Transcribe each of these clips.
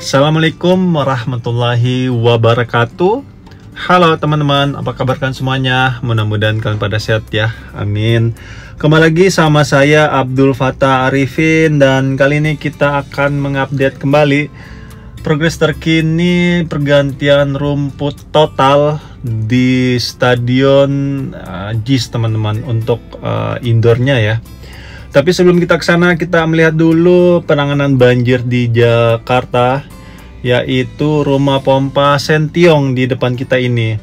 Assalamualaikum warahmatullahi wabarakatuh. Halo teman-teman, apa kabar kalian semuanya? Mudah-mudahan kalian pada sehat ya, amin. Kembali lagi sama saya Abdul Fattah Arifin, dan kali ini kita akan mengupdate kembali progres terkini pergantian rumput total di Stadion JIS teman-teman, untuk indoornya ya. Tapi sebelum kita ke sana, kita melihat dulu penanganan banjir di Jakarta, yaitu rumah pompa Sentiong di depan kita ini.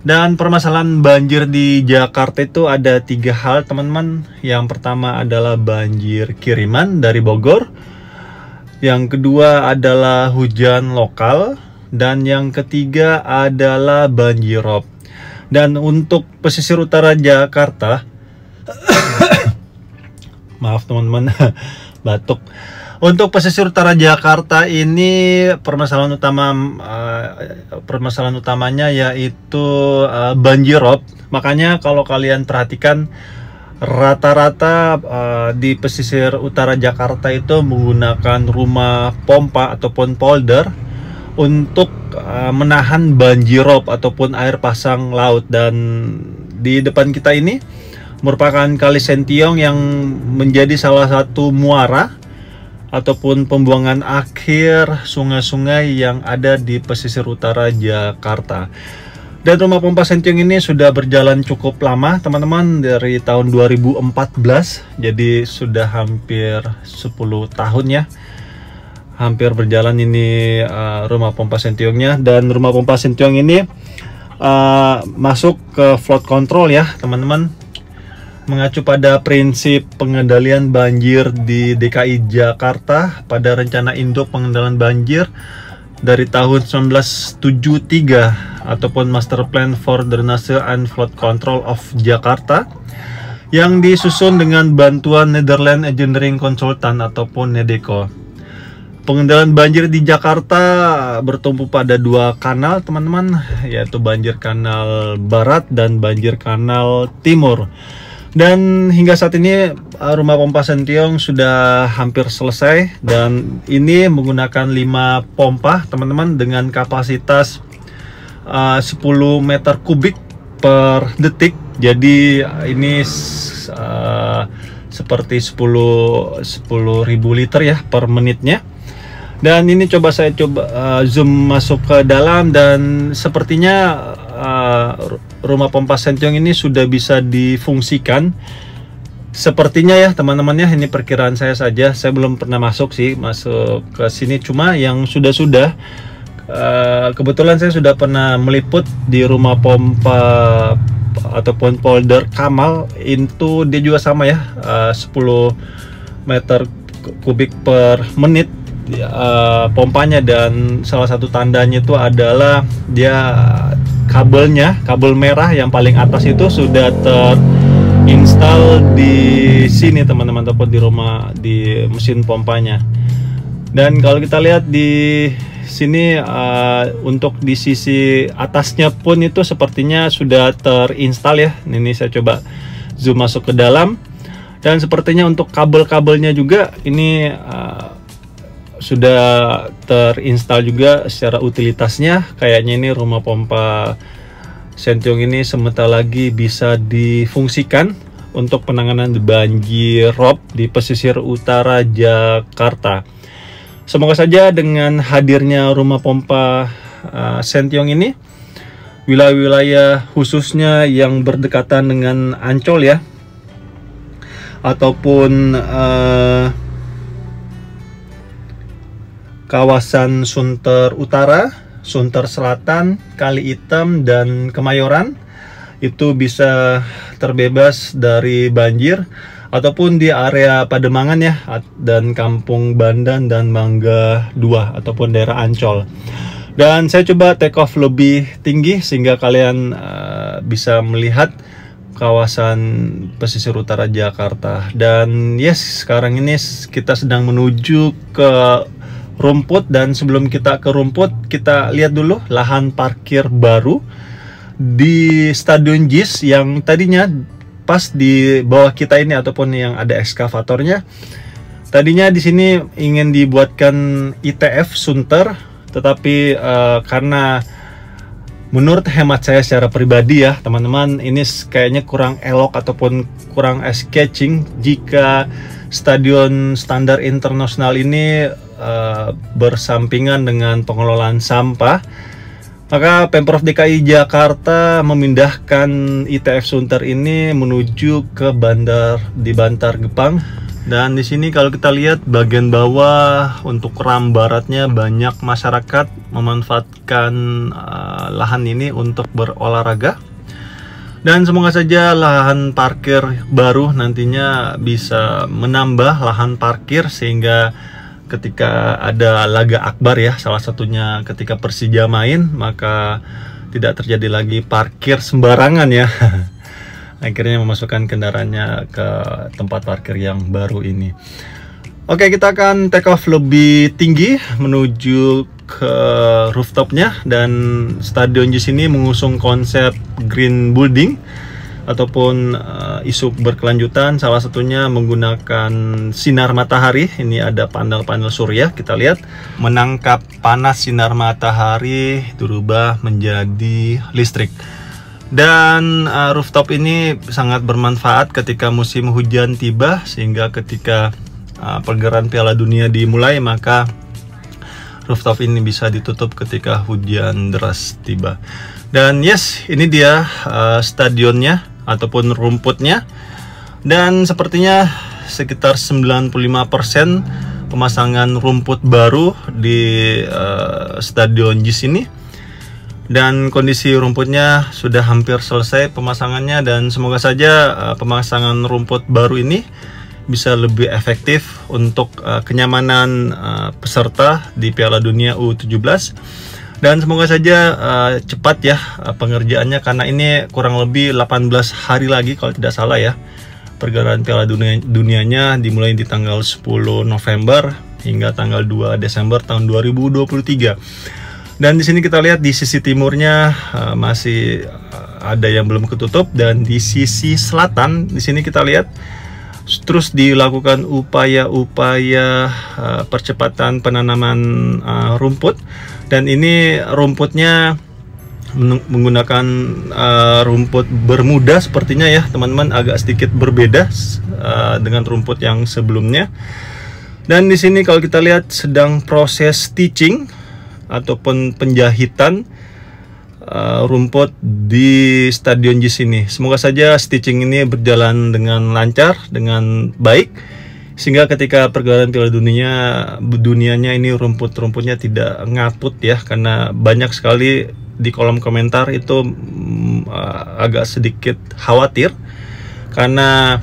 Dan permasalahan banjir di Jakarta itu ada 3 hal teman-teman. Yang pertama adalah banjir kiriman dari Bogor, yang kedua adalah hujan lokal, dan yang ketiga adalah banjir rob. Dan untuk pesisir utara Jakarta maaf teman-teman, batuk. Untuk pesisir utara Jakarta ini permasalahan utamanya yaitu banjir rob. Makanya kalau kalian perhatikan, rata-rata di pesisir utara Jakarta itu menggunakan rumah pompa ataupun polder untuk menahan banjir rob ataupun air pasang laut. Dan di depan kita ini merupakan Kali Sentiong yang menjadi salah satu muara ataupun pembuangan akhir sungai-sungai yang ada di pesisir utara Jakarta. Dan rumah pompa Sentiong ini sudah berjalan cukup lama teman-teman, dari tahun 2014, jadi sudah hampir 10 tahun ya, hampir berjalan ini rumah pompa Sentiongnya. Dan rumah pompa Sentiong ini masuk ke flood control ya teman-teman, mengacu pada prinsip pengendalian banjir di DKI Jakarta pada rencana induk pengendalian banjir dari tahun 1973 ataupun Master Plan for Drainage and Flood Control of Jakarta, yang disusun dengan bantuan Netherlands Engineering Consultant ataupun NEDECO. Pengendalian banjir di Jakarta bertumpu pada 2 kanal teman-teman, yaitu banjir kanal barat dan banjir kanal timur. Dan hingga saat ini rumah pompa Sentiong sudah hampir selesai, dan ini menggunakan 5 pompa teman-teman dengan kapasitas 10 meter kubik per detik. Jadi ini seperti 10.000 liter ya per menitnya. Dan ini saya coba zoom masuk ke dalam, dan sepertinya rumah pompa Sentiong ini sudah bisa difungsikan sepertinya ya teman-teman ya. Ini perkiraan saya saja, saya belum pernah masuk ke sini, cuma yang sudah kebetulan saya sudah pernah meliput di rumah pompa ataupun polder Kamal. Itu dia juga sama ya, 10 meter kubik per menit pompanya. Dan salah satu tandanya itu adalah dia kabel merah yang paling atas itu sudah terinstall di sini teman-teman, ataupun di mesin pompanya. Dan kalau kita lihat di sini untuk di sisi atasnya pun itu sepertinya sudah terinstall ya. Ini saya coba zoom masuk ke dalam, dan sepertinya untuk kabel-kabelnya juga ini sudah terinstall juga secara utilitasnya. Kayaknya ini rumah pompa Sentiong ini sebentar lagi bisa difungsikan untuk penanganan banjir rob di pesisir utara Jakarta. Semoga saja dengan hadirnya rumah pompa Sentiong ini, wilayah-wilayah khususnya yang berdekatan dengan Ancol ya, ataupun kawasan Sunter Utara, Sunter Selatan, Kali Item, dan Kemayoran itu bisa terbebas dari banjir, ataupun di area Pademangan ya, dan Kampung Bandan dan Mangga 2 ataupun daerah Ancol. Dan saya coba take off lebih tinggi sehingga kalian bisa melihat kawasan pesisir utara Jakarta. Dan yes, sekarang ini kita sedang menuju ke rumput, dan sebelum kita ke rumput, kita lihat dulu lahan parkir baru di Stadion JIS yang tadinya pas di bawah kita ini, ataupun yang ada ekskavatornya, Tadinya di sini ingin dibuatkan ITF Sunter, tetapi karena menurut hemat saya secara pribadi ya teman-teman, ini kayaknya kurang elok ataupun kurang eye-catching jika stadion standar internasional ini bersampingan dengan pengelolaan sampah. Maka Pemprov DKI Jakarta memindahkan ITF Sunter ini menuju ke di Bantar Gebang. Dan di sini kalau kita lihat bagian bawah untuk ram baratnya, banyak masyarakat memanfaatkan lahan ini untuk berolahraga. Dan semoga saja lahan parkir baru nantinya bisa menambah lahan parkir sehingga ketika ada laga akbar ya, salah satunya ketika Persija main, maka tidak terjadi lagi parkir sembarangan ya. Akhirnya memasukkan kendaraannya ke tempat parkir yang baru ini. Oke, kita akan take off lebih tinggi menuju ke rooftopnya. Dan stadion di sini mengusung konsep green building ataupun isu berkelanjutan. Salah satunya menggunakan sinar matahari. Ini ada panel-panel surya, kita lihat menangkap panas sinar matahari dirubah menjadi listrik. Dan rooftop ini sangat bermanfaat ketika musim hujan tiba, sehingga ketika pergerakan Piala Dunia dimulai, maka rooftop ini bisa ditutup ketika hujan deras tiba. Dan yes, ini dia stadionnya ataupun rumputnya. Dan sepertinya sekitar 95% pemasangan rumput baru di stadion JIS ini. Dan kondisi rumputnya sudah hampir selesai pemasangannya, dan semoga saja pemasangan rumput baru ini bisa lebih efektif untuk kenyamanan peserta di Piala Dunia U17. Dan semoga saja cepat ya pengerjaannya, karena ini kurang lebih 18 hari lagi kalau tidak salah ya. Pergerakan Piala Dunianya dimulai di tanggal 10 November hingga tanggal 2 Desember tahun 2023. Dan di sini kita lihat di sisi timurnya masih ada yang belum ketutup, dan di sisi selatan di sini kita lihat terus dilakukan upaya-upaya percepatan penanaman rumput. Dan ini rumputnya menggunakan rumput Bermuda sepertinya ya teman-teman, agak sedikit berbeda dengan rumput yang sebelumnya. Dan di sini kalau kita lihat sedang proses stitching ataupun penjahitan rumput di stadion JIS ini. Semoga saja stitching ini berjalan dengan lancar, dengan baik, sehingga ketika pergelaran Piala Dunianya ini rumputnya tidak ngaput ya, karena banyak sekali di kolom komentar itu agak sedikit khawatir karena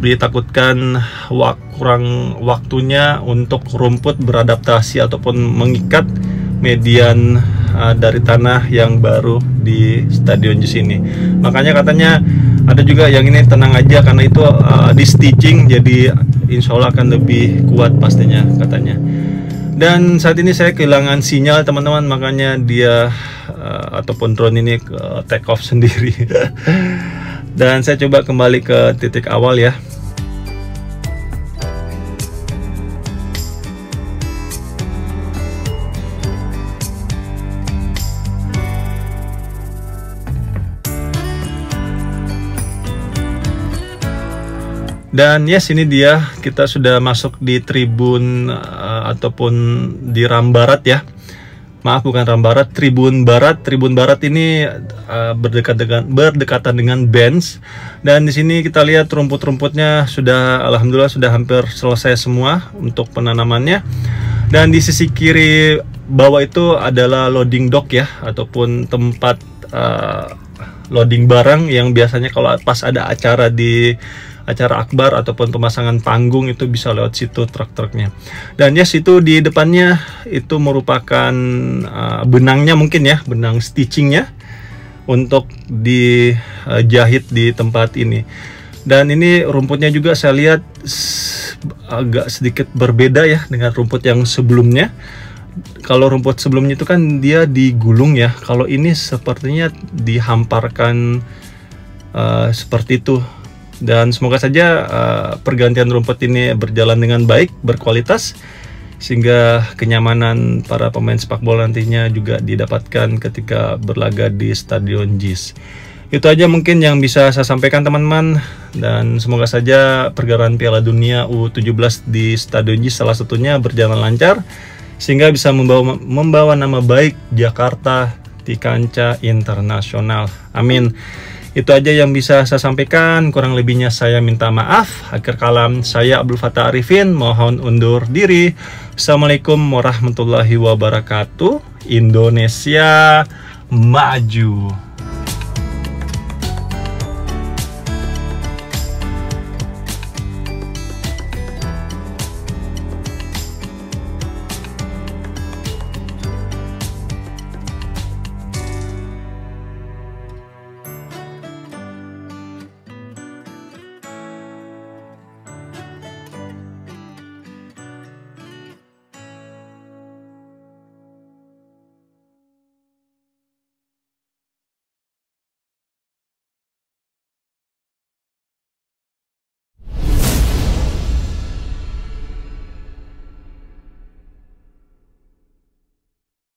ditakutkan kurang waktunya untuk rumput beradaptasi ataupun mengikat median dari tanah yang baru di stadion JIS ini. Makanya katanya ada juga yang ini tenang aja karena itu di stitching, jadi insya Allah akan lebih kuat pastinya katanya. Dan saat ini saya kehilangan sinyal teman-teman, makanya dia ataupun drone ini take off sendiri. Dan saya coba kembali ke titik awal ya. Dan yes, ini dia, kita sudah masuk di tribun ataupun di ram barat ya. Maaf, bukan ram barat, tribun barat. Tribun barat ini berdekatan dengan bench. Dan di sini kita lihat rumput-rumputnya sudah, alhamdulillah sudah hampir selesai semua untuk penanamannya. Dan di sisi kiri bawah itu adalah loading dock ya, ataupun tempat loading barang yang biasanya kalau pas ada acara akbar ataupun pemasangan panggung itu bisa lewat situ truk-truknya. Dan yes, itu di depannya itu merupakan benangnya mungkin ya, benang stitchingnya untuk dijahit di tempat ini. Dan ini rumputnya juga saya lihat agak sedikit berbeda ya dengan rumput yang sebelumnya. Kalau rumput sebelumnya itu kan dia digulung ya, kalau ini sepertinya dihamparkan seperti itu. Dan semoga saja pergantian rumput ini berjalan dengan baik, berkualitas, sehingga kenyamanan para pemain sepak bola nantinya juga didapatkan ketika berlaga di Stadion JIS. Itu aja mungkin yang bisa saya sampaikan teman-teman, dan semoga saja pergelaran Piala Dunia U17 di Stadion JIS salah satunya berjalan lancar, sehingga bisa membawa nama baik Jakarta di kancah internasional. Amin. Itu aja yang bisa saya sampaikan, kurang lebihnya saya minta maaf. Akhir kalam, saya Abdul Fattah Arifin, mohon undur diri. Assalamualaikum warahmatullahi wabarakatuh. Indonesia maju.